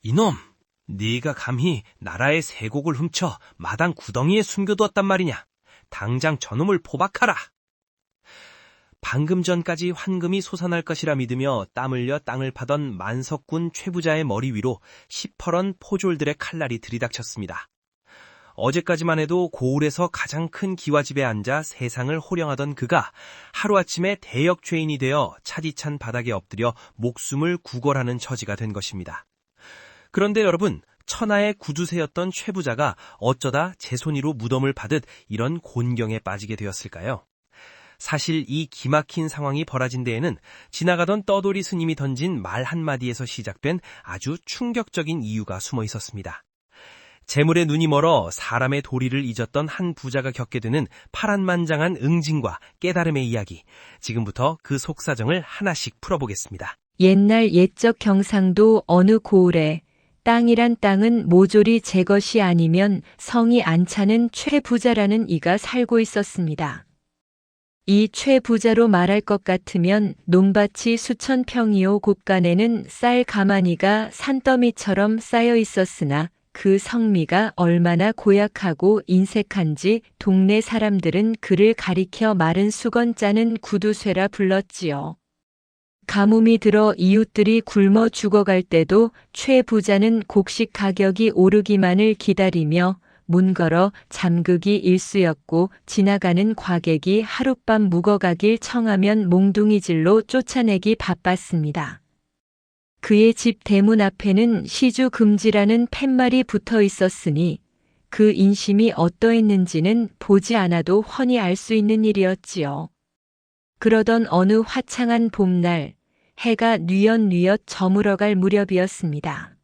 이놈, 네가 감히 나라의 세곡을 훔쳐 마당 구덩이에 숨겨두었단 말이냐. 당장 저놈을 포박하라. 방금 전까지 황금이 솟아날 것이라 믿으며 땀 흘려 땅을 파던 만석군 최부자의 머리 위로 시퍼런 포졸들의 칼날이 들이닥쳤습니다. 어제까지만 해도 고을에서 가장 큰 기와집에 앉아 세상을 호령하던 그가 하루아침에 대역 죄인이 되어 차디찬 바닥에 엎드려 목숨을 구걸하는 처지가 된 것입니다. 그런데 여러분, 천하의 구두쇠였던 최부자가 어쩌다 제손이로 무덤을 파듯 이런 곤경에 빠지게 되었을까요? 사실 이 기막힌 상황이 벌어진 데에는 지나가던 떠돌이 스님이 던진 말 한마디에서 시작된 아주 충격적인 이유가 숨어 있었습니다. 재물에 눈이 멀어 사람의 도리를 잊었던 한 부자가 겪게 되는 파란만장한 응징과 깨달음의 이야기, 지금부터 그 속사정을 하나씩 풀어보겠습니다. 옛날 옛적 경상도 어느 고을에 땅이란 땅은 모조리 제 것이 아니면 성이 안 차는 최부자라는 이가 살고 있었습니다. 이 최부자로 말할 것 같으면 논밭이 수천 평이요 곳간에는 쌀 가마니가 산더미처럼 쌓여 있었으나 그 성미가 얼마나 고약하고 인색한지 동네 사람들은 그를 가리켜 마른 수건 짜는 구두쇠라 불렀지요. 가뭄이 들어 이웃들이 굶어 죽어갈 때도 최 부자는 곡식 가격이 오르기만을 기다리며 문 걸어 잠그기 일쑤였고 지나가는 과객이 하룻밤 묵어가길 청하면 몽둥이질로 쫓아내기 바빴습니다. 그의 집 대문 앞에는 시주금지라는 팻말이 붙어 있었으니 그 인심이 어떠했는지는 보지 않아도 훤히 알 수 있는 일이었지요. 그러던 어느 화창한 봄날, 해가 뉘엿뉘엿 저물어갈 무렵이었습니다.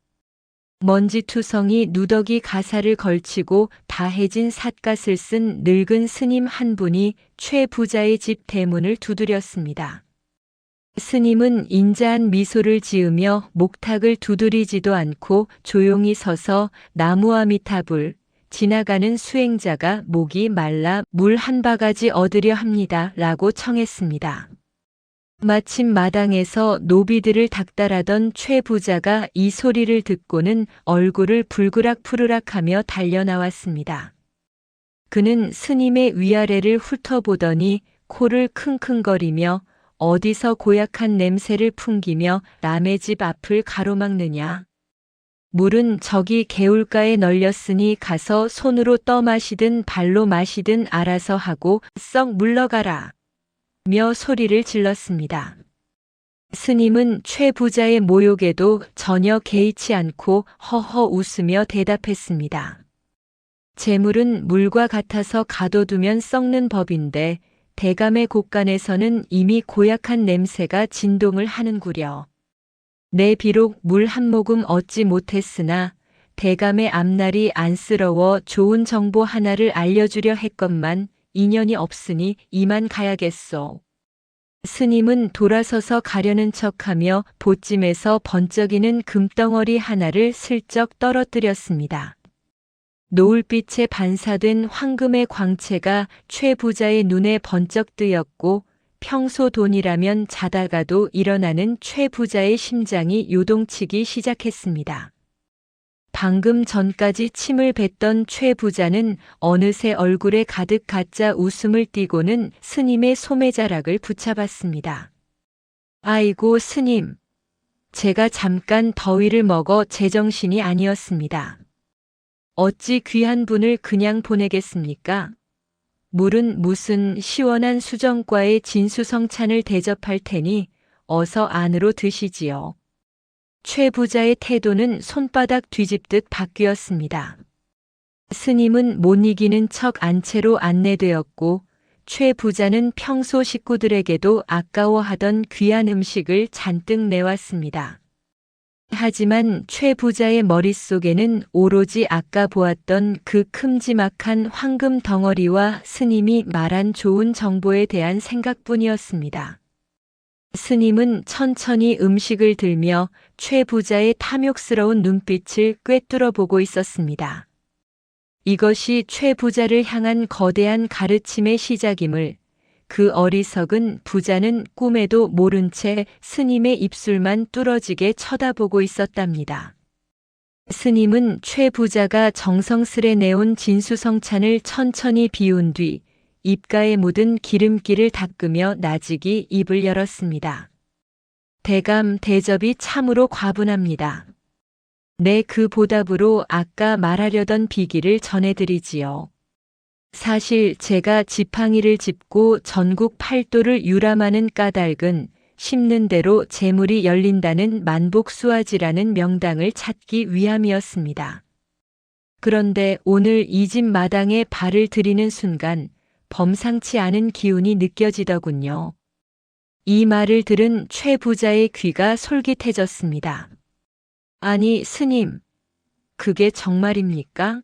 먼지투성이 누더기 가사를 걸치고 다해진 삿갓을 쓴 늙은 스님 한 분이 최 부자의 집 대문을 두드렸습니다. 스님은 인자한 미소를 지으며 목탁을 두드리지도 않고 조용히 서서 나무아미타불, 지나가는 수행자가 목이 말라 물 한 바가지 얻으려 합니다 라고 청했습니다. 마침 마당에서 노비들을 닥달하던 최 부자가 이 소리를 듣고는 얼굴을 불그락푸르락하며 달려나왔습니다. 그는 스님의 위아래를 훑어보더니 코를 킁킁거리며 어디서 고약한 냄새를 풍기며 남의 집 앞을 가로막느냐. 물은 저기 개울가에 널렸으니 가서 손으로 떠마시든 발로 마시든 알아서 하고 썩 물러가라. 며 소리를 질렀습니다. 스님은 최 부자의 모욕에도 전혀 개의치 않고 허허 웃으며 대답했습니다. 재물은 물과 같아서 가둬두면 썩는 법인데 대감의 곳간에서는 이미 고약한 냄새가 진동을 하는구려. 내 비록 물 한 모금 얻지 못했으나 대감의 앞날이 안쓰러워 좋은 정보 하나를 알려주려 했건만 인연이 없으니 이만 가야겠소. 스님은 돌아서서 가려는 척하며 보찜에서 번쩍이는 금덩어리 하나를 슬쩍 떨어뜨렸습니다. 노을빛에 반사된 황금의 광채가 최 부자의 눈에 번쩍 뜨였고 평소 돈이라면 자다가도 일어나는 최 부자의 심장이 요동치기 시작했습니다. 방금 전까지 침을 뱉던 최 부자는 어느새 얼굴에 가득 가짜 웃음을 띠고는 스님의 소매자락을 붙잡았습니다. 아이고 스님, 제가 잠깐 더위를 먹어 제정신이 아니었습니다. 어찌 귀한 분을 그냥 보내겠습니까? 물은 무슨 시원한 수정과의 진수성찬을 대접할 테니 어서 안으로 드시지요. 최 부자의 태도는 손바닥 뒤집듯 바뀌었습니다. 스님은 못 이기는 척 안채로 안내되었고 최 부자는 평소 식구들에게도 아까워하던 귀한 음식을 잔뜩 내왔습니다. 하지만 최 부자의 머릿속에는 오로지 아까 보았던 그 큼지막한 황금 덩어리와 스님이 말한 좋은 정보에 대한 생각뿐이었습니다. 스님은 천천히 음식을 들며 최 부자의 탐욕스러운 눈빛을 꿰뚫어 보고 있었습니다. 이것이 최 부자를 향한 거대한 가르침의 시작임을 그 어리석은 부자는 꿈에도 모른 채 스님의 입술만 뚫어지게 쳐다보고 있었답니다. 스님은 최 부자가 정성스레 내온 진수성찬을 천천히 비운 뒤 입가에 묻은 기름기를 닦으며 나직이 입을 열었습니다. 대감 대접이 참으로 과분합니다. 네, 그 보답으로 아까 말하려던 비기를 전해드리지요. 사실 제가 지팡이를 짚고 전국 팔도를 유람하는 까닭은 심는 대로 재물이 열린다는 만복수화지라는 명당을 찾기 위함이었습니다. 그런데 오늘 이 집 마당에 발을 들이는 순간 범상치 않은 기운이 느껴지더군요. 이 말을 들은 최 부자의 귀가 솔깃해졌습니다. 아니, 스님, 그게 정말입니까?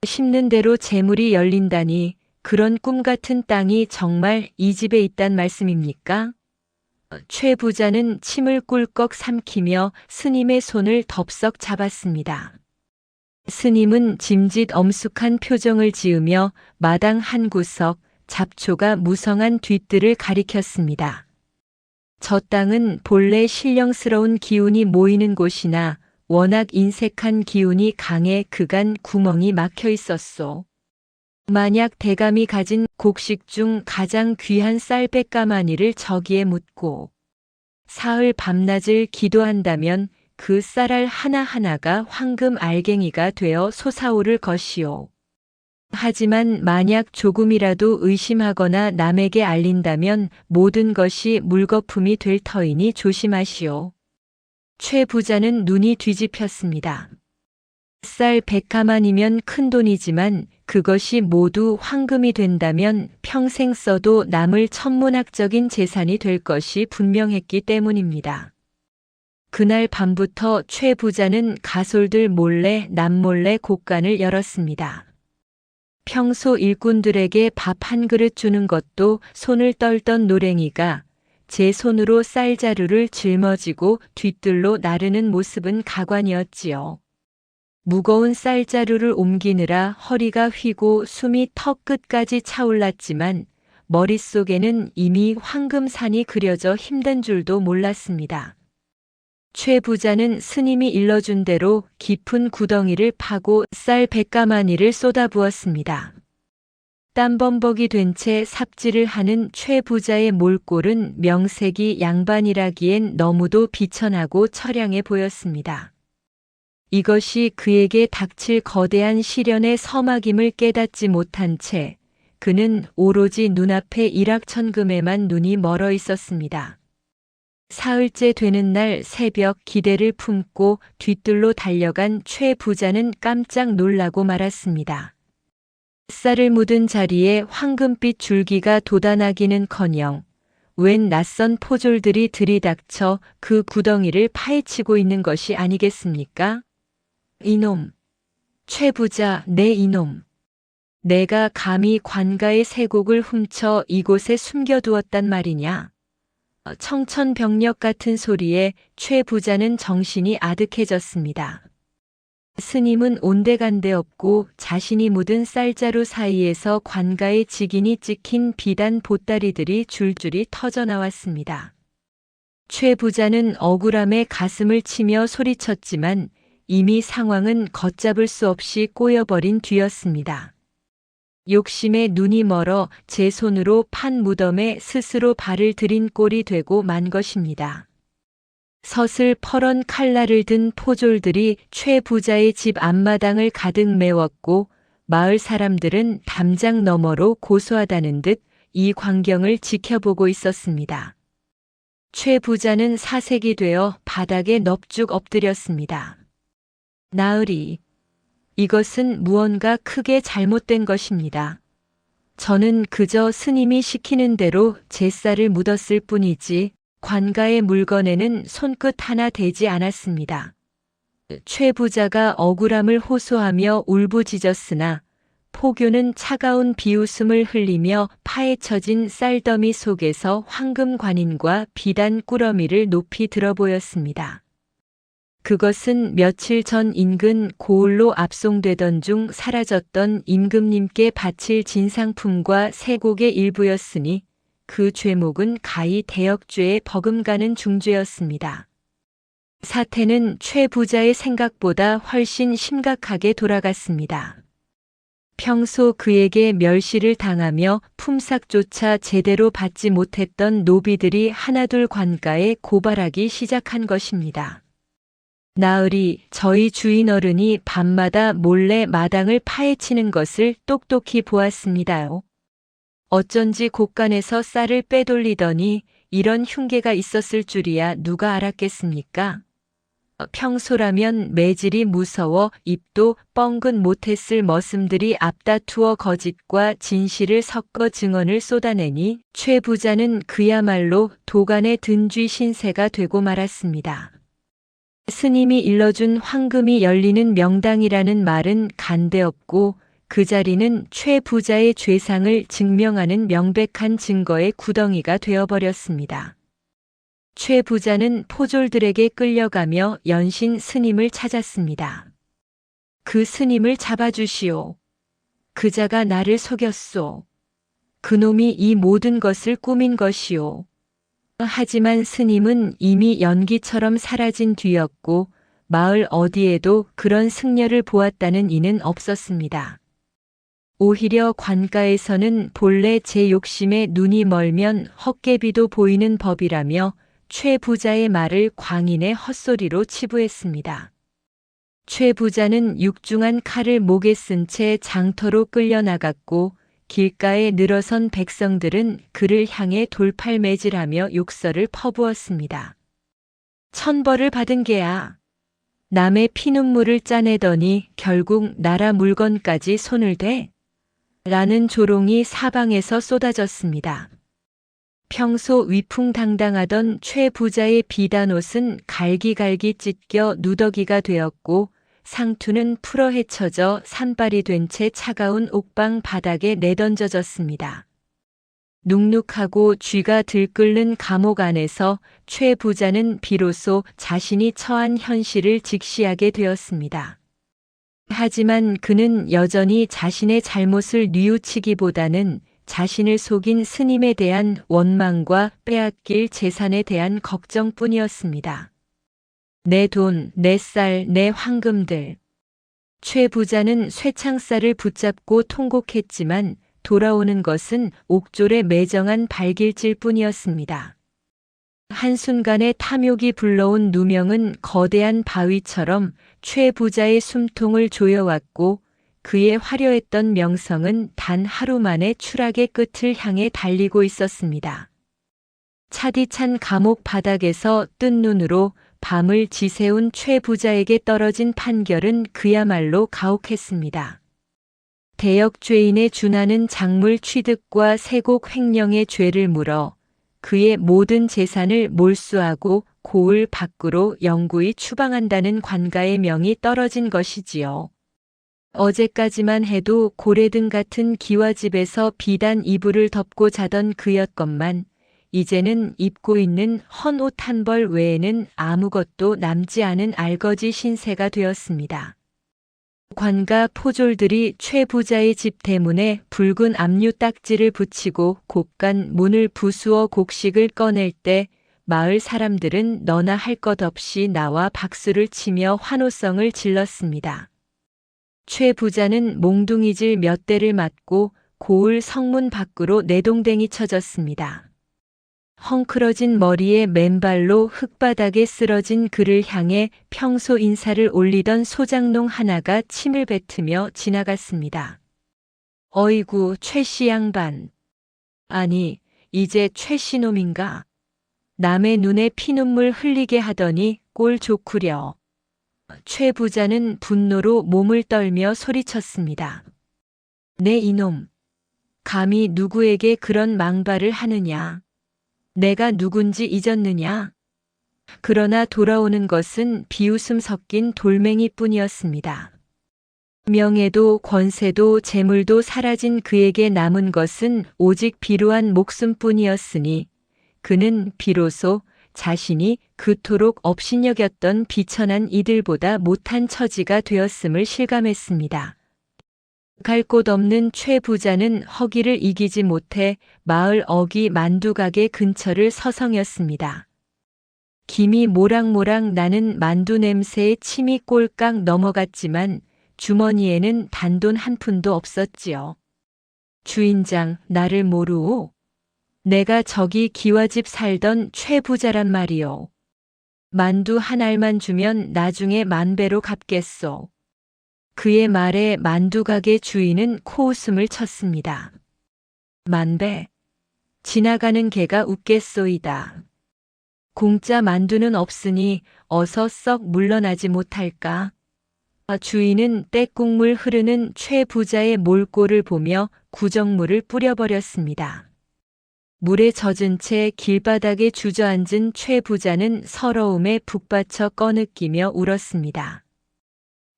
심는 대로 재물이 열린다니 그런 꿈 같은 땅이 정말 이 집에 있단 말씀입니까? 최 부자는 침을 꿀꺽 삼키며 스님의 손을 덥석 잡았습니다. 스님은 짐짓 엄숙한 표정을 지으며 마당 한 구석, 잡초가 무성한 뒷뜰을 가리켰습니다. 저 땅은 본래 신령스러운 기운이 모이는 곳이나 워낙 인색한 기운이 강해 그간 구멍이 막혀 있었소. 만약 대감이 가진 곡식 중 가장 귀한 쌀백가마니를 저기에 묻고 사흘 밤낮을 기도한다면 그 쌀알 하나하나가 황금 알갱이가 되어 솟아오를 것이오. 하지만 만약 조금이라도 의심하거나 남에게 알린다면 모든 것이 물거품이 될 터이니 조심하시오. 최 부자는 눈이 뒤집혔습니다. 쌀 100가만이면 큰돈이지만 그것이 모두 황금이 된다면 평생 써도 남을 천문학적인 재산이 될 것이 분명했기 때문입니다. 그날 밤부터 최 부자는 가솔들 몰래 남몰래 곳간을 열었습니다. 평소 일꾼들에게 밥 한 그릇 주는 것도 손을 떨던 노랭이가 제 손으로 쌀자루를 짊어지고 뒤뜰로 나르는 모습은 가관이었지요. 무거운 쌀자루를 옮기느라 허리가 휘고 숨이 턱 끝까지 차올랐지만 머릿속에는 이미 황금산이 그려져 힘든 줄도 몰랐습니다. 최 부자는 스님이 일러준 대로 깊은 구덩이를 파고 쌀 100가마니를 쏟아부었습니다. 땀범벅이 된 채 삽질을 하는 최 부자의 몰골은 명색이 양반이라기엔 너무도 비천하고 처량해 보였습니다. 이것이 그에게 닥칠 거대한 시련의 서막임을 깨닫지 못한 채 그는 오로지 눈앞의 일확천금에만 눈이 멀어 있었습니다. 사흘째 되는 날 새벽 기대를 품고 뒤뜰로 달려간 최 부자는 깜짝 놀라고 말았습니다. 쌀을 묻은 자리에 황금빛 줄기가 돋아나기는커녕 웬 낯선 포졸들이 들이닥쳐 그 구덩이를 파헤치고 있는 것이 아니겠습니까? 이놈! 최 부자, 내 이놈! 내가 감히 관가의 쇠곡을 훔쳐 이곳에 숨겨두었단 말이냐? 청천벽력 같은 소리에 최 부자는 정신이 아득해졌습니다. 스님은 온데간데 없고 자신이 묻은 쌀자루 사이에서 관가의 직인이 찍힌 비단 보따리들이 줄줄이 터져나왔습니다. 최 부자는 억울함에 가슴을 치며 소리쳤지만 이미 상황은 걷잡을 수 없이 꼬여버린 뒤였습니다. 욕심에 눈이 멀어 제 손으로 판 무덤에 스스로 발을 들인 꼴이 되고 만 것입니다. 서슬 퍼런 칼날을 든 포졸들이 최 부자의 집 앞마당을 가득 메웠고 마을 사람들은 담장 너머로 고소하다는 듯 이 광경을 지켜보고 있었습니다. 최 부자는 사색이 되어 바닥에 넙죽 엎드렸습니다. 나으리, 이것은 무언가 크게 잘못된 것입니다. 저는 그저 스님이 시키는 대로 제 쌀을 묻었을 뿐이지 관가의 물건에는 손끝 하나 대지 않았습니다. 최 부자가 억울함을 호소하며 울부짖었으나 포교는 차가운 비웃음을 흘리며 파헤쳐진 쌀더미 속에서 황금 관인과 비단 꾸러미를 높이 들어 보였습니다. 그것은 며칠 전 인근 고을로 압송되던 중 사라졌던 임금님께 바칠 진상품과 세곡의 일부였으니 그 죄목은 가히 대역죄에 버금가는 중죄였습니다. 사태는 최 부자의 생각보다 훨씬 심각하게 돌아갔습니다. 평소 그에게 멸시를 당하며 품삯조차 제대로 받지 못했던 노비들이 하나둘 관가에 고발하기 시작한 것입니다. 나으리, 저희 주인 어른이 밤마다 몰래 마당을 파헤치는 것을 똑똑히 보았습니다요. 어쩐지 곳간에서 쌀을 빼돌리더니 이런 흉계가 있었을 줄이야 누가 알았겠습니까? 평소라면 매질이 무서워 입도 뻥긋 못했을 머슴들이 앞다투어 거짓과 진실을 섞어 증언을 쏟아내니 최 부자는 그야말로 도간의 든쥐 신세가 되고 말았습니다. 스님이 일러준 황금이 열리는 명당이라는 말은 간데없고 그 자리는 최 부자의 죄상을 증명하는 명백한 증거의 구덩이가 되어버렸습니다. 최 부자는 포졸들에게 끌려가며 연신 스님을 찾았습니다. 그 스님을 잡아주시오. 그자가 나를 속였소. 그놈이 이 모든 것을 꾸민 것이오. 하지만 스님은 이미 연기처럼 사라진 뒤였고 마을 어디에도 그런 승려를 보았다는 이는 없었습니다. 오히려 관가에서는 본래 제 욕심에 눈이 멀면 헛개비도 보이는 법이라며 최 부자의 말을 광인의 헛소리로 치부했습니다. 최 부자는 육중한 칼을 목에 쓴 채 장터로 끌려나갔고 길가에 늘어선 백성들은 그를 향해 돌팔매질하며 욕설을 퍼부었습니다. 천벌을 받은 게야. 남의 피눈물을 짜내더니 결국 나라 물건까지 손을 대? 라는 조롱이 사방에서 쏟아졌습니다. 평소 위풍당당하던 최 부자의 비단옷은 갈기갈기 찢겨 누더기가 되었고 상투는 풀어 헤쳐져 산발이 된 채 차가운 옥방 바닥에 내던져졌습니다. 눅눅하고 쥐가 들끓는 감옥 안에서 최 부자는 비로소 자신이 처한 현실을 직시하게 되었습니다. 하지만 그는 여전히 자신의 잘못을 뉘우치기보다는 자신을 속인 스님에 대한 원망과 빼앗길 재산에 대한 걱정뿐이었습니다. 내 돈, 내 쌀, 내 황금들. 최 부자는 쇠창살을 붙잡고 통곡했지만 돌아오는 것은 옥졸에 매정한 발길질 뿐이었습니다. 한순간에 탐욕이 불러온 누명은 거대한 바위처럼 최 부자의 숨통을 조여왔고 그의 화려했던 명성은 단 하루 만에 추락의 끝을 향해 달리고 있었습니다. 차디찬 감옥 바닥에서 뜬 눈으로 밤을 지새운 최 부자에게 떨어진 판결은 그야말로 가혹했습니다. 대역죄인에 준하는 작물 취득과 세곡 횡령의 죄를 물어 그의 모든 재산을 몰수하고 고을 밖으로 영구히 추방한다는 관가의 명이 떨어진 것이지요. 어제까지만 해도 고래등 같은 기와집에서 비단 이불을 덮고 자던 그였건만 이제는 입고 있는 헌 옷 한 벌 외에는 아무것도 남지 않은 알거지 신세가 되었습니다. 관가 포졸들이 최 부자의 집 대문에 붉은 압류 딱지를 붙이고 곱간 문을 부수어 곡식을 꺼낼 때 마을 사람들은 너나 할 것 없이 나와 박수를 치며 환호성을 질렀습니다. 최 부자는 몽둥이질 몇 대를 맞고 고을 성문 밖으로 내동댕이 쳐졌습니다. 헝클어진 머리에 맨발로 흙바닥에 쓰러진 그를 향해 평소 인사를 올리던 소장농 하나가 침을 뱉으며 지나갔습니다. 어이구, 최씨 양반. 아니, 이제 최씨 놈인가? 남의 눈에 피눈물 흘리게 하더니 꼴 좋구려. 최 부자는 분노로 몸을 떨며 소리쳤습니다. 내 이놈, 감히 누구에게 그런 망발을 하느냐? 내가 누군지 잊었느냐? 그러나 돌아오는 것은 비웃음 섞인 돌멩이뿐이었습니다. 명예도 권세도 재물도 사라진 그에게 남은 것은 오직 비루한 목숨뿐이었으니 그는 비로소 자신이 그토록 업신여겼던 비천한 이들보다 못한 처지가 되었음을 실감했습니다. 갈 곳 없는 최 부자는 허기를 이기지 못해 마을 어귀 만두가게 근처를 서성였습니다. 김이 모락모락 나는 만두 냄새에 침이 꼴깍 넘어갔지만 주머니에는 단돈 한 푼도 없었지요. 주인장, 나를 모르오? 내가 저기 기와집 살던 최 부자란 말이오. 만두 한 알만 주면 나중에 만배로 갚겠소. 그의 말에 만두 가게 주인은 코웃음을 쳤습니다. 만배? 지나가는 개가 웃겠소이다. 공짜 만두는 없으니 어서 썩 물러나지 못할까? 주인은 떼국물 흐르는 최 부자의 몰골을 보며 구정물을 뿌려버렸습니다. 물에 젖은 채 길바닥에 주저앉은 최 부자는 서러움에 북받쳐 꺼느끼며 울었습니다.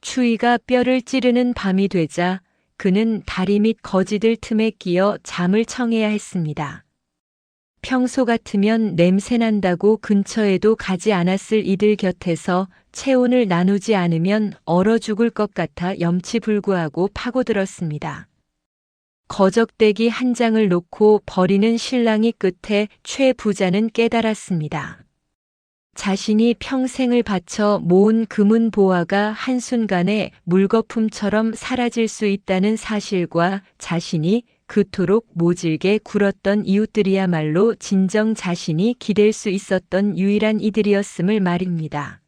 추위가 뼈를 찌르는 밤이 되자 그는 다리 밑 거지들 틈에 끼어 잠을 청해야 했습니다. 평소 같으면 냄새난다고 근처에도 가지 않았을 이들 곁에서 체온을 나누지 않으면 얼어 죽을 것 같아 염치불구하고 파고들었습니다. 거적대기 한 장을 놓고 버리는 실랑이 끝에 최 부자는 깨달았습니다. 자신이 평생을 바쳐 모은 금은 보화가 한순간에 물거품처럼 사라질 수 있다는 사실과 자신이 그토록 모질게 굴었던 이웃들이야말로 진정 자신이 기댈 수 있었던 유일한 이들이었음을 말입니다.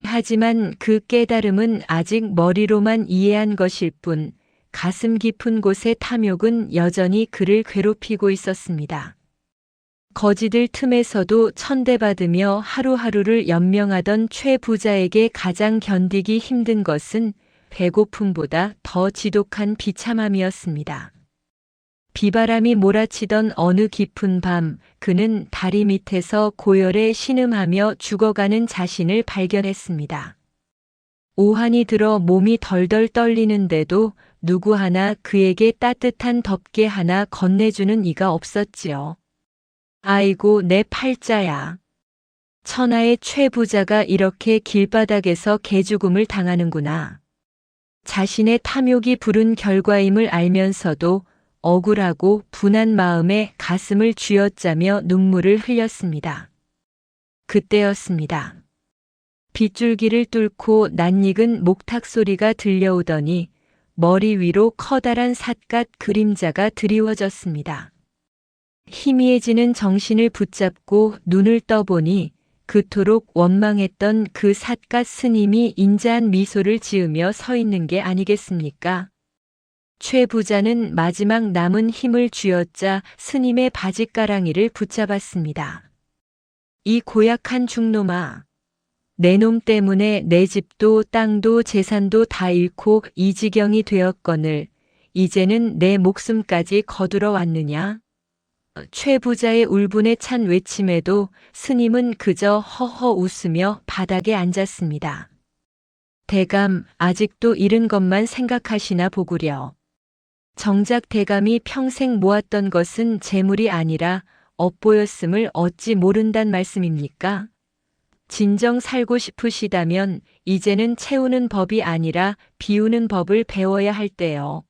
하지만 그 깨달음은 아직 머리로만 이해한 것일 뿐 가슴 깊은 곳의 탐욕은 여전히 그를 괴롭히고 있었습니다. 거지들 틈에서도 천대받으며 하루하루를 연명하던 최 부자에게 가장 견디기 힘든 것은 배고픔보다 더 지독한 비참함이었습니다. 비바람이 몰아치던 어느 깊은 밤, 그는 다리 밑에서 고열에 신음하며 죽어가는 자신을 발견했습니다. 오한이 들어 몸이 덜덜 떨리는데도 누구 하나 그에게 따뜻한 덮개 하나 건네주는 이가 없었지요. 아이고 내 팔자야. 천하의 최 부자가 이렇게 길바닥에서 개죽음을 당하는구나. 자신의 탐욕이 부른 결과임을 알면서도 억울하고 분한 마음에 가슴을 쥐어짜며 눈물을 흘렸습니다. 그때였습니다. 빗줄기를 뚫고 낯익은 목탁 소리가 들려오더니 머리 위로 커다란 삿갓 그림자가 드리워졌습니다. 희미해지는 정신을 붙잡고 눈을 떠보니 그토록 원망했던 그 삿갓 스님이 인자한 미소를 지으며 서 있는 게 아니겠습니까? 최 부자는 마지막 남은 힘을 쥐어짜 스님의 바짓가랑이를 붙잡았습니다. 이 고약한 중놈아, 내 놈 때문에 내 집도 땅도 재산도 다 잃고 이 지경이 되었거늘 이제는 내 목숨까지 거두러 왔느냐? 최 부자의 울분에 찬 외침에도 스님은 그저 허허 웃으며 바닥에 앉았습니다. 대감, 아직도 잃은 것만 생각하시나 보구려. 정작 대감이 평생 모았던 것은 재물이 아니라 업보였음을 어찌 모른단 말씀입니까? 진정 살고 싶으시다면 이제는 채우는 법이 아니라 비우는 법을 배워야 할 때요.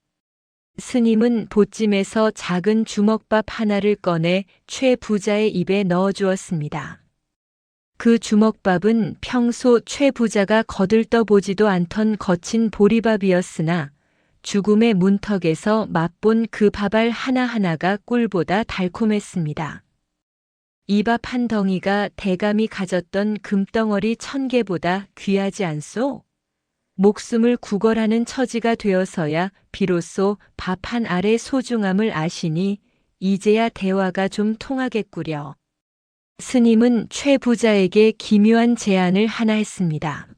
스님은 보찜에서 작은 주먹밥 하나를 꺼내 최 부자의 입에 넣어주었습니다. 그 주먹밥은 평소 최 부자가 거들떠보지도 않던 거친 보리밥이었으나 죽음의 문턱에서 맛본 그 밥알 하나하나가 꿀보다 달콤했습니다. 이 밥 한 덩이가 대감이 가졌던 금덩어리 1000개보다 귀하지 않소? 목숨을 구걸하는 처지가 되어서야 비로소 밥 한 알의 소중함을 아시니 이제야 대화가 좀 통하겠구려. 스님은 최 부자에게 기묘한 제안을 하나 했습니다.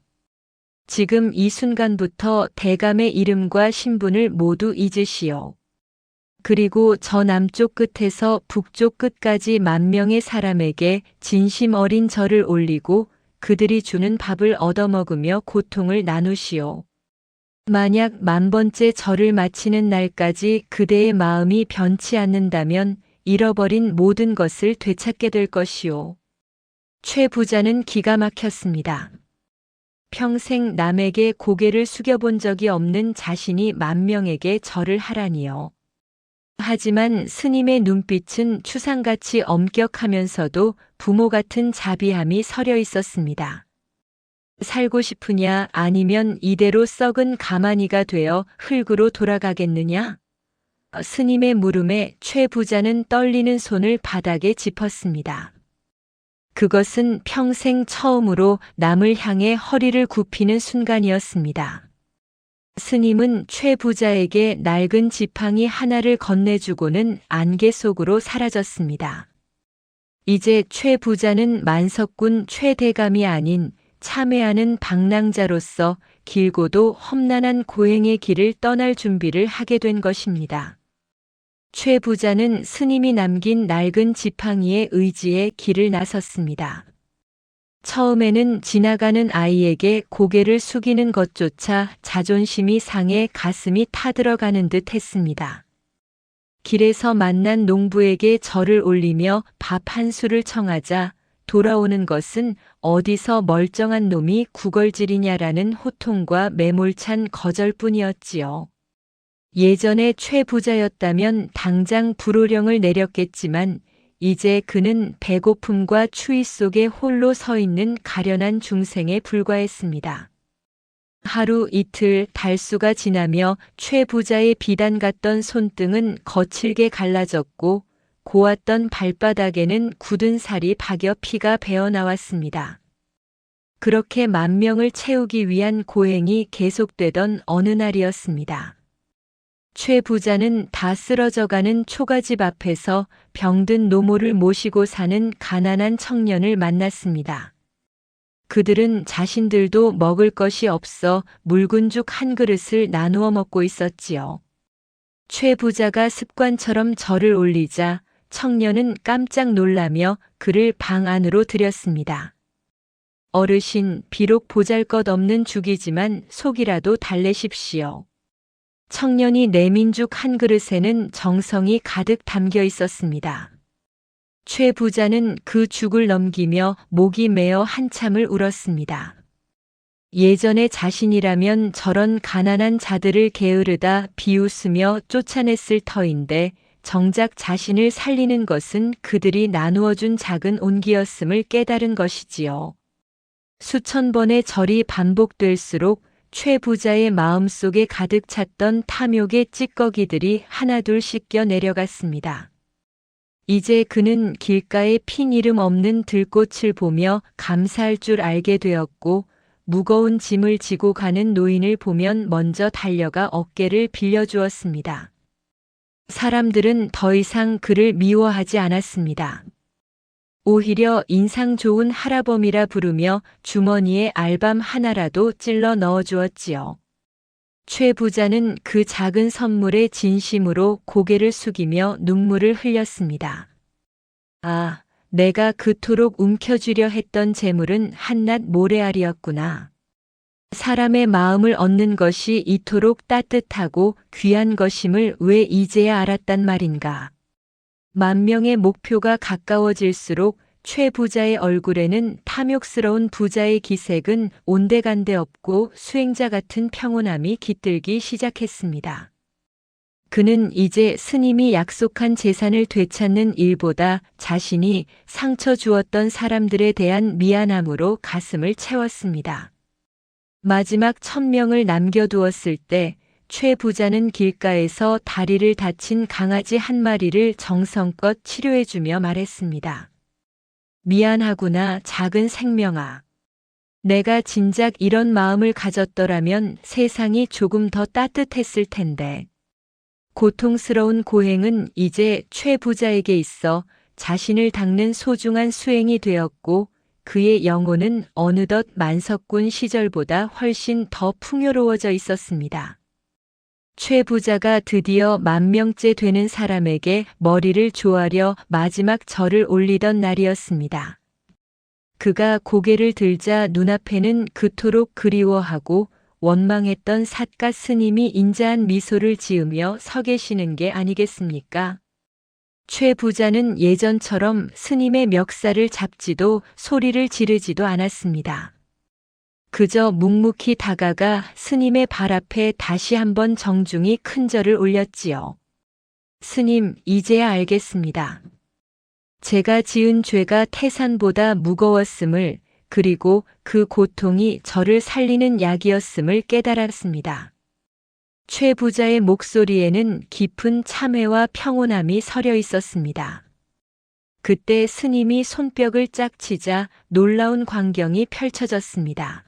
지금 이 순간부터 대감의 이름과 신분을 모두 잊으시오. 그리고 저 남쪽 끝에서 북쪽 끝까지 10,000명의 사람에게 진심 어린 절을 올리고 그들이 주는 밥을 얻어먹으며 고통을 나누시오. 만약 10,000번째 절을 마치는 날까지 그대의 마음이 변치 않는다면 잃어버린 모든 것을 되찾게 될 것이오. 최 부자는 기가 막혔습니다. 평생 남에게 고개를 숙여본 적이 없는 자신이 10,000명에게 절을 하라니요. 하지만 스님의 눈빛은 추상같이 엄격하면서도 부모 같은 자비함이 서려 있었습니다. 살고 싶으냐 아니면 이대로 썩은 가마니가 되어 흙으로 돌아가겠느냐? 스님의 물음에 최 부자는 떨리는 손을 바닥에 짚었습니다. 그것은 평생 처음으로 남을 향해 허리를 굽히는 순간이었습니다. 스님은 최 부자에게 낡은 지팡이 하나를 건네주고는 안개 속으로 사라졌습니다. 이제 최 부자는 만석군 최대감이 아닌 참회하는 방랑자로서 길고도 험난한 고행의 길을 떠날 준비를 하게 된 것입니다. 최 부자는 스님이 남긴 낡은 지팡이의 의지에 길을 나섰습니다. 처음에는 지나가는 아이에게 고개를 숙이는 것조차 자존심이 상해 가슴이 타들어가는 듯 했습니다. 길에서 만난 농부에게 절을 올리며 밥 한 수를 청하자 돌아오는 것은 어디서 멀쩡한 놈이 구걸질이냐라는 호통과 매몰찬 거절뿐이었지요. 예전에 최 부자였다면 당장 불호령을 내렸겠지만 이제 그는 배고픔과 추위 속에 홀로 서 있는 가련한 중생에 불과했습니다. 하루 이틀 달수가 지나며 최 부자의 비단 같던 손등은 거칠게 갈라졌고 고왔던 발바닥에는 굳은 살이 박여 피가 배어나왔습니다. 그렇게 만명을 채우기 위한 고행이 계속되던 어느 날이었습니다. 최 부자는 다 쓰러져가는 초가집 앞에서 병든 노모를 모시고 사는 가난한 청년을 만났습니다. 그들은 자신들도 먹을 것이 없어 묽은 죽 한 그릇을 나누어 먹고 있었지요. 최 부자가 습관처럼 절을 올리자 청년은 깜짝 놀라며 그를 방 안으로 들였습니다. 어르신, 비록 보잘것없는 죽이지만 속이라도 달래십시오. 청년이 내민 죽 한 그릇에는 정성이 가득 담겨 있었습니다. 최 부자는 그 죽을 넘기며 목이 메어 한참을 울었습니다. 예전에 자신이라면 저런 가난한 자들을 게으르다 비웃으며 쫓아냈을 터인데 정작 자신을 살리는 것은 그들이 나누어준 작은 온기였음을 깨달은 것이지요. 수천 번의 절이 반복될수록 최 부자의 마음속에 가득 찼던 탐욕의 찌꺼기들이 하나둘 씻겨 내려갔습니다. 이제 그는 길가에 핀 이름 없는 들꽃을 보며 감사할 줄 알게 되었고 무거운 짐을 지고 가는 노인을 보면 먼저 달려가 어깨를 빌려주었습니다. 사람들은 더 이상 그를 미워하지 않았습니다. 오히려 인상 좋은 할아범이라 부르며 주머니에 알밤 하나라도 찔러 넣어주었지요. 최 부자는 그 작은 선물에 진심으로 고개를 숙이며 눈물을 흘렸습니다. 아, 내가 그토록 움켜쥐려 했던 재물은 한낱 모래알이었구나. 사람의 마음을 얻는 것이 이토록 따뜻하고 귀한 것임을 왜 이제야 알았단 말인가. 만명의 목표가 가까워질수록 최 부자의 얼굴에는 탐욕스러운 부자의 기색은 온데간데 없고 수행자 같은 평온함이 깃들기 시작했습니다. 그는 이제 스님이 약속한 재산을 되찾는 일보다 자신이 상처 주었던 사람들에 대한 미안함으로 가슴을 채웠습니다. 마지막 1000명을 남겨두었을 때 최 부자는 길가에서 다리를 다친 강아지 한 마리를 정성껏 치료해주며 말했습니다. 미안하구나, 작은 생명아. 내가 진작 이런 마음을 가졌더라면 세상이 조금 더 따뜻했을 텐데. 고통스러운 고행은 이제 최 부자에게 있어 자신을 닦는 소중한 수행이 되었고 그의 영혼은 어느덧 만석군 시절보다 훨씬 더 풍요로워져 있었습니다. 최 부자가 드디어 10,000명째 되는 사람에게 머리를 조아려 마지막 절을 올리던 날이었습니다. 그가 고개를 들자 눈앞에는 그토록 그리워하고 원망했던 삿갓 스님이 인자한 미소를 지으며 서 계시는 게 아니겠습니까? 최 부자는 예전처럼 스님의 멱살을 잡지도 소리를 지르지도 않았습니다. 그저 묵묵히 다가가 스님의 발 앞에 다시 한번 정중히 큰 절을 올렸지요. 스님, 이제야 알겠습니다. 제가 지은 죄가 태산보다 무거웠음을, 그리고 그 고통이 저를 살리는 약이었음을 깨달았습니다. 최 부자의 목소리에는 깊은 참회와 평온함이 서려 있었습니다. 그때 스님이 손뼉을 짝 치자 놀라운 광경이 펼쳐졌습니다.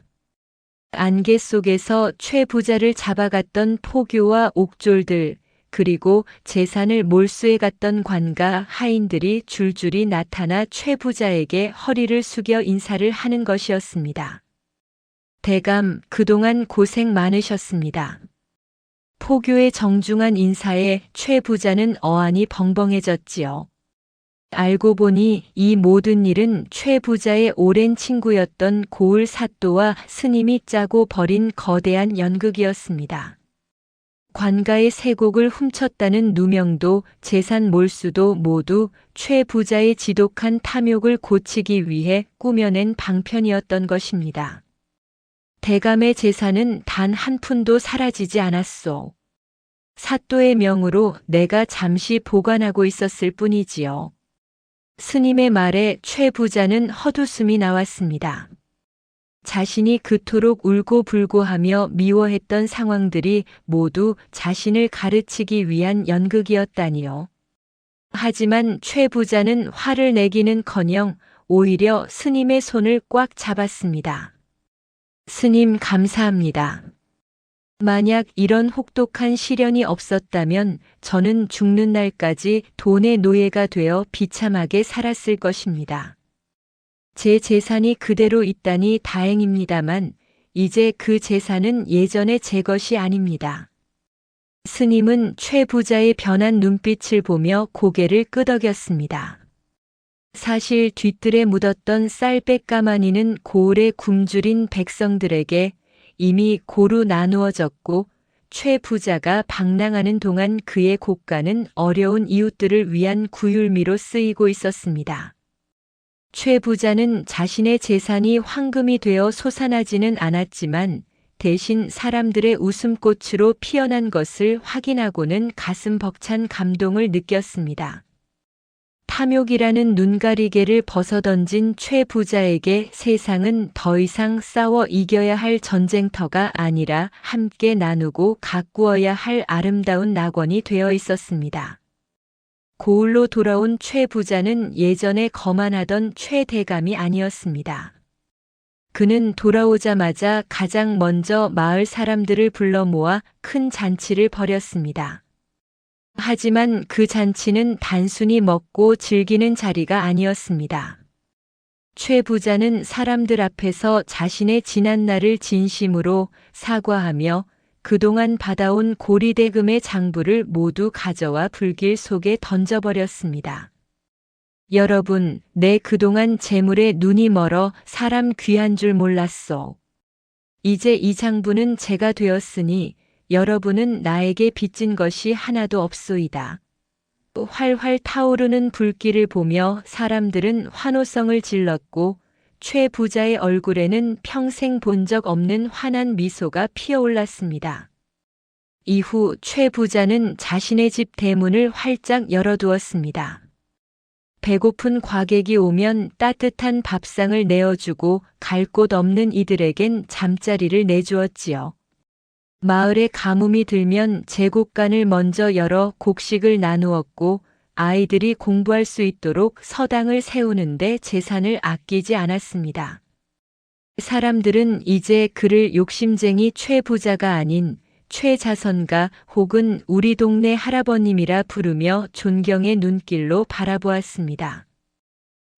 안개 속에서 최 부자를 잡아갔던 포교와 옥졸들, 그리고 재산을 몰수해 갔던 관가 하인들이 줄줄이 나타나 최 부자에게 허리를 숙여 인사를 하는 것이었습니다. 대감, 그동안 고생 많으셨습니다. 포교의 정중한 인사에 최 부자는 어안이 벙벙해졌지요. 알고 보니 이 모든 일은 최 부자의 오랜 친구였던 고을 사또와 스님이 짜고 벌인 거대한 연극이었습니다. 관가의 세곡을 훔쳤다는 누명도 재산 몰수도 모두 최 부자의 지독한 탐욕을 고치기 위해 꾸며낸 방편이었던 것입니다. 대감의 재산은 단 한 푼도 사라지지 않았소. 사또의 명으로 내가 잠시 보관하고 있었을 뿐이지요. 스님의 말에 최 부자는 헛웃음이 나왔습니다. 자신이 그토록 울고불고하며 미워했던 상황들이 모두 자신을 가르치기 위한 연극이었다니요. 하지만 최 부자는 화를 내기는커녕 오히려 스님의 손을 꽉 잡았습니다. 스님, 감사합니다. 만약 이런 혹독한 시련이 없었다면 저는 죽는 날까지 돈의 노예가 되어 비참하게 살았을 것입니다. 제 재산이 그대로 있다니 다행입니다만 이제 그 재산은 예전의 제 것이 아닙니다. 스님은 최 부자의 변한 눈빛을 보며 고개를 끄덕였습니다. 사실 뒤뜰에 묻었던 쌀백가마니는 고을에 굶주린 백성들에게 이미 고루 나누어졌고 최 부자가 방랑하는 동안 그의 고가는 어려운 이웃들을 위한 구휼미로 쓰이고 있었습니다. 최 부자는 자신의 재산이 황금이 되어 솟아나지는 않았지만 대신 사람들의 웃음꽃으로 피어난 것을 확인하고는 가슴 벅찬 감동을 느꼈습니다. 탐욕이라는 눈가리개를 벗어던진 최 부자에게 세상은 더 이상 싸워 이겨야 할 전쟁터가 아니라 함께 나누고 가꾸어야 할 아름다운 낙원이 되어 있었습니다. 고을로 돌아온 최 부자는 예전에 거만하던 최 대감이 아니었습니다. 그는 돌아오자마자 가장 먼저 마을 사람들을 불러 모아 큰 잔치를 벌였습니다. 하지만 그 잔치는 단순히 먹고 즐기는 자리가 아니었습니다. 최 부자는 사람들 앞에서 자신의 지난 날을 진심으로 사과하며 그동안 받아온 고리대금의 장부를 모두 가져와 불길 속에 던져버렸습니다. 여러분, 내 그동안 재물에 눈이 멀어 사람 귀한 줄 몰랐소. 이제 이 장부는 제가 되었으니 여러분은 나에게 빚진 것이 하나도 없소이다. 활활 타오르는 불길을 보며 사람들은 환호성을 질렀고 최 부자의 얼굴에는 평생 본 적 없는 환한 미소가 피어올랐습니다. 이후 최 부자는 자신의 집 대문을 활짝 열어두었습니다. 배고픈 과객이 오면 따뜻한 밥상을 내어주고 갈 곳 없는 이들에겐 잠자리를 내주었지요. 마을에 가뭄이 들면 제곡간을 먼저 열어 곡식을 나누었고 아이들이 공부할 수 있도록 서당을 세우는데 재산을 아끼지 않았습니다. 사람들은 이제 그를 욕심쟁이 최 부자가 아닌 최 자선가 혹은 우리 동네 할아버님이라 부르며 존경의 눈길로 바라보았습니다.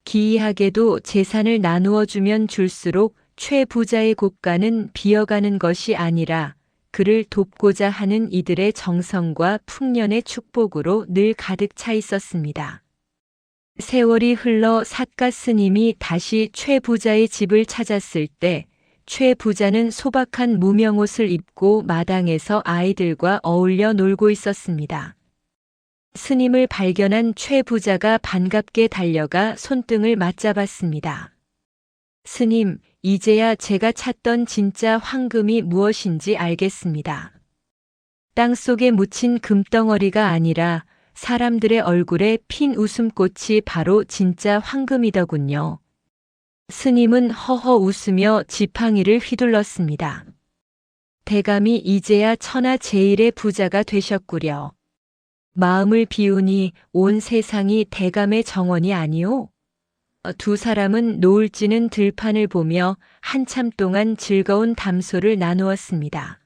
기이하게도 재산을 나누어 주면 줄수록 최 부자의 고가는 비어가는 것이 아니라 그를 돕고자 하는 이들의 정성과 풍년의 축복으로 늘 가득 차 있었습니다. 세월이 흘러 삿가 스님이 다시 최 부자의 집을 찾았을 때 최 부자는 소박한 무명옷을 입고 마당에서 아이들과 어울려 놀고 있었습니다. 스님을 발견한 최 부자가 반갑게 달려가 손등을 맞잡았습니다. 스님, 이제야 제가 찾던 진짜 황금이 무엇인지 알겠습니다. 땅속에 묻힌 금덩어리가 아니라 사람들의 얼굴에 핀 웃음꽃이 바로 진짜 황금이더군요. 스님은 허허 웃으며 지팡이를 휘둘렀습니다. 대감이 이제야 천하 제일의 부자가 되셨구려. 마음을 비우니 온 세상이 대감의 정원이 아니오? 두 사람은 노을 지는 들판을 보며 한참 동안 즐거운 담소를 나누었습니다.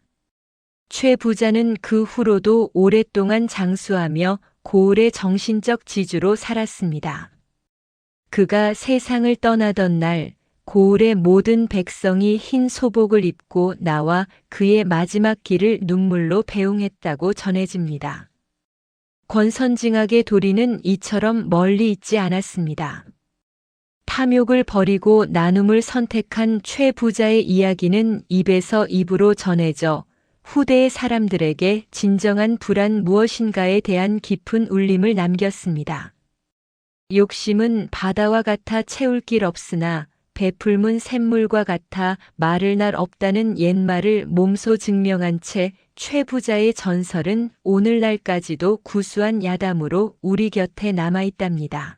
최 부자는 그 후로도 오랫동안 장수하며 고을의 정신적 지주로 살았습니다. 그가 세상을 떠나던 날 고을의 모든 백성이 흰 소복을 입고 나와 그의 마지막 길을 눈물로 배웅했다고 전해집니다. 권선징악의 도리는 이처럼 멀리 있지 않았습니다. 탐욕을 버리고 나눔을 선택한 최 부자의 이야기는 입에서 입으로 전해져 후대의 사람들에게 진정한 부란 무엇인가에 대한 깊은 울림을 남겼습니다. 욕심은 바다와 같아 채울 길 없으나 베풀문 샘물과 같아 마를 날 없다는 옛말을 몸소 증명한 채 최 부자의 전설은 오늘날까지도 구수한 야담으로 우리 곁에 남아있답니다.